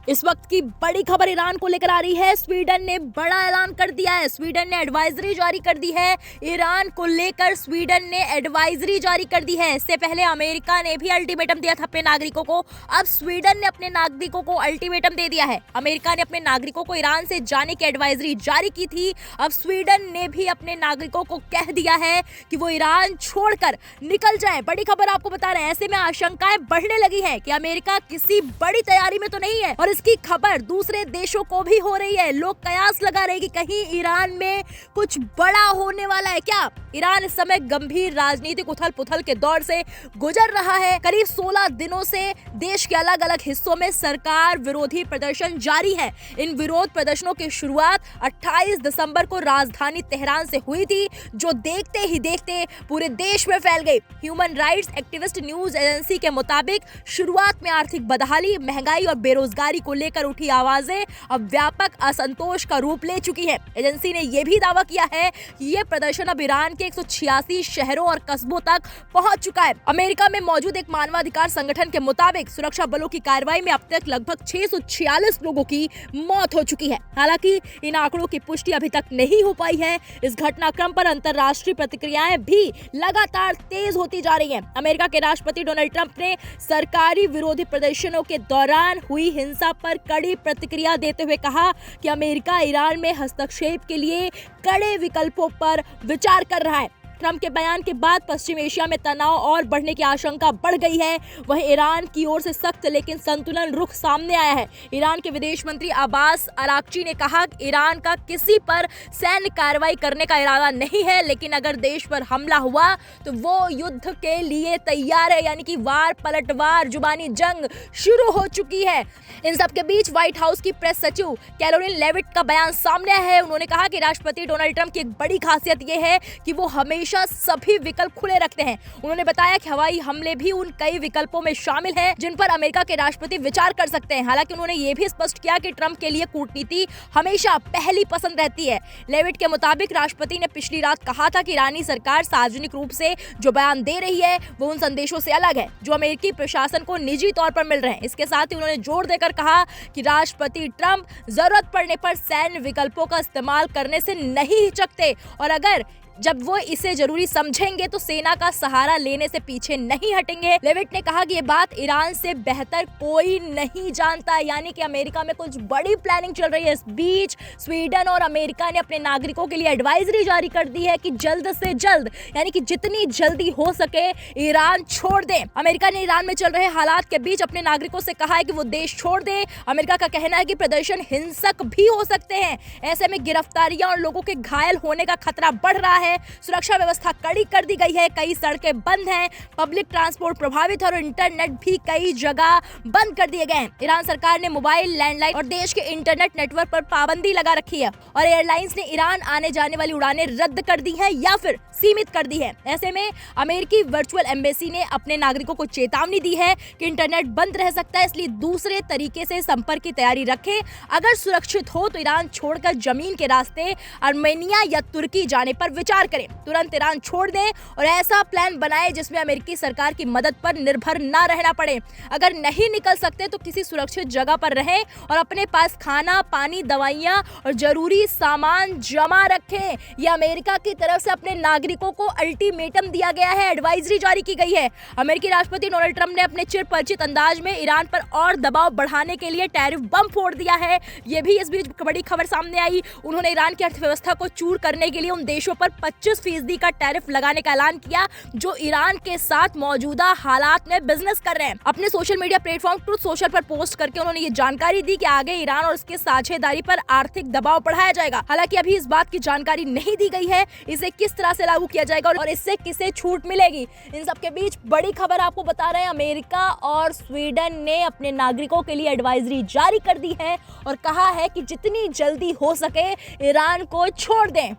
इस वक्त की बड़ी खबर ईरान को लेकर आ रही है। स्वीडन ने बड़ा ऐलान कर दिया है। स्वीडन ने एडवाइजरी जारी कर दी है। ईरान को लेकर स्वीडन ने एडवाइजरी जारी कर दी है। इससे पहले अमेरिका ने भी अल्टीमेटम दिया था अपने नागरिकों को। अब स्वीडन ने अपने नागरिकों को अल्टीमेटम दे दिया है। अमेरिका ने अपने नागरिकों को ईरान से जाने की एडवाइजरी जारी की थी। अब स्वीडन ने भी अपने नागरिकों को कह दिया है कि वो ईरान छोड़कर निकल जाए। बड़ी खबर आपको बता रहे हैं। ऐसे में आशंकाएं बढ़ने लगी है कि अमेरिका किसी बड़ी तैयारी में तो नहीं है और इसकी खबर दूसरे देशों को भी हो रही है। लोग कयास लगा रहे हैं कि कहीं ईरान में कुछ बड़ा होने वाला है क्या। ईरान इस समय गंभीर राजनीतिक उथल पुथल के दौर से गुजर रहा है। करीब 16 दिनों से देश के अलग अलग हिस्सों में सरकार विरोधी प्रदर्शन जारी है। इन विरोध प्रदर्शनों की शुरुआत 28 दिसंबर को राजधानी तेहरान से हुई थी, जो देखते ही देखते पूरे देश में फैल गई। Human rights activist news agency के मुताबिक शुरुआत में आर्थिक बदहाली, महंगाई और बेरोजगारी को लेकर उठी आवाजें अब व्यापक असंतोष का रूप ले चुकी है। एजेंसी ने यह भी दावा किया है कि यह प्रदर्शन अब ईरान के 186 शहरों और कस्बों तक पहुंच चुका है। अमेरिका में मौजूद एक मानवाधिकार संगठन के मुताबिक सुरक्षा बलों की कार्रवाई में अब तक लगभग 646 लोगों की मौत हो चुकी है। हालांकि इन आंकड़ों की पुष्टि अभी तक नहीं हो पाई है। इस घटनाक्रम पर अंतर्राष्ट्रीय प्रतिक्रियाएं भी लगातार तेज होती जा रही हैं। अमेरिका के राष्ट्रपति डोनाल्ड ट्रंप ने सरकारी विरोधी प्रदर्शनों के दौरान हुई हिंसा पर कड़ी प्रतिक्रिया देते हुए कहा कि अमेरिका ईरान में हस्तक्षेप के लिए कड़े विकल्पों पर विचार कर रहा है। ट्रंप के बयान के बाद पश्चिम एशिया में तनाव और बढ़ने की आशंका बढ़ गई है। वहीं ईरान की ओर से सख्त लेकिन संतुलन रुख सामने आया है। ईरान के विदेश मंत्री अब्बास अराक्ची ने कहा कि ईरान का किसी पर सैन्य कार्रवाई करने का इरादा नहीं है, लेकिन अगर देश पर हमला हुआ तो वो युद्ध के लिए तैयार है। यानी कि वार पलटवार जुबानी जंग शुरू हो चुकी है। इन सब के बीच व्हाइट हाउस की प्रेस सचिव कैरोलिन लेविट का बयान सामने आया है। उन्होंने कहा कि राष्ट्रपति डोनाल्ड ट्रंप की एक बड़ी खासियत यह है कि वो हमेशा सभी विकल्प खुले रखते हैं। उन्होंने बताया कि हवाई हमले भी उन कई विकल्पों में शामिल हैं जिन पर अमेरिका के राष्ट्रपति विचार कर सकते हैं। हालांकि उन्होंने ये भी स्पष्ट किया कि ट्रंप के लिए कूटनीति हमेशा पहली पसंद रहती है। लेविट के मुताबिक राष्ट्रपति ने पिछली रात कहा था कि ईरानी सरकार सार्वजनिक रूप से जो बयान दे रही है वो उन संदेशों से अलग है जो अमेरिकी प्रशासन को निजी तौर पर मिल रहे हैं। इसके साथ ही उन्होंने जोर देकर कहा कि राष्ट्रपति ट्रंप जरूरत पड़ने पर सैन्य विकल्पों का इस्तेमाल करने से नहीं हिचकते और अगर जब वो इसे जरूरी समझेंगे तो सेना का सहारा लेने से पीछे नहीं हटेंगे। लेविट ने कहा कि ये बात ईरान से बेहतर कोई नहीं जानता। यानी कि अमेरिका में कुछ बड़ी प्लानिंग चल रही है। इस बीच स्वीडन और अमेरिका ने अपने नागरिकों के लिए एडवाइजरी जारी कर दी है कि जल्द से जल्द, यानी कि जितनी जल्दी हो सके, ईरान छोड़ दें। अमेरिका ने ईरान में चल रहे हालात के बीच अपने नागरिकों से कहा है कि वो देश छोड़ दें। अमेरिका का कहना है कि प्रदर्शन हिंसक भी हो सकते हैं। ऐसे में गिरफ्तारियां और लोगों के घायल होने का खतरा बढ़ रहा है। सुरक्षा व्यवस्था कड़ी कर दी गई है। कई सड़कें बंद हैं, पब्लिक ट्रांसपोर्ट प्रभावित है और इंटरनेट भी कई जगह बंद कर दिए गए हैं। ईरान सरकार ने मोबाइल, लैंडलाइन और देश के इंटरनेट नेटवर्क पर पाबंदी लगा रखी है और एयरलाइंस ने ईरान आने जाने वाली उड़ानें रद्द कर दी हैं या फिर सीमित कर दी है। ऐसे में अमेरिकी वर्चुअल एम्बेसी ने अपने नागरिकों को चेतावनी दी है कि इंटरनेट बंद रह सकता है, इसलिए दूसरे तरीके से संपर्क की तैयारी रखें। अगर सुरक्षित हो तो ईरान छोड़कर जमीन के रास्ते आर्मेनिया या तुर्की जाने पर विचार करें। तुरंत ईरान छोड़ दें और ऐसा प्लान बनाएं जिसमें अमेरिकी सरकार की मदद पर निर्भर न रहना पड़े। अगर नहीं निकल सकते तो किसी सुरक्षित जगह पर रहें और अपने पास खाना, पानी, दवाइयां और जरूरी सामान जमा रखें। यह अमेरिका की तरफ से अपने नागरिकों को अल्टीमेटम दिया गया है, एडवाइजरी जारी की गई है। अमेरिकी राष्ट्रपति डोनाल्ड ट्रंप ने अपने चिर परिचित अंदाज में ईरान पर और दबाव बढ़ाने के लिए टैरिफ बम फोड़ दिया है। यह भी इस बीच बड़ी खबर सामने आई। उन्होंने ईरान की अर्थव्यवस्था को चूर करने के लिए उन देशों पर 25% का टैरिफ लगाने का ऐलान किया जो ईरान के साथ मौजूदा हालात में बिजनेस कर रहे हैं। अपने social media platform truth social पर पोस्ट करके उन्होंने ये जानकारी दी कि आगे ईरान और उसके साझेदारी पर आर्थिक दबाव बढ़ाया जाएगा। हालांकि अभी इस बात की जानकारी नहीं दी गई है इसे किस तरह से लागू किया जाएगा और इससे किसे छूट मिलेगी। इन सब के बीच बड़ी खबर आपको बता रहे हैं। अमेरिका और स्वीडन ने अपने नागरिकों के लिए एडवाइजरी जारी कर दी है और कहा है कि जितनी जल्दी हो सके ईरान को छोड़ दें।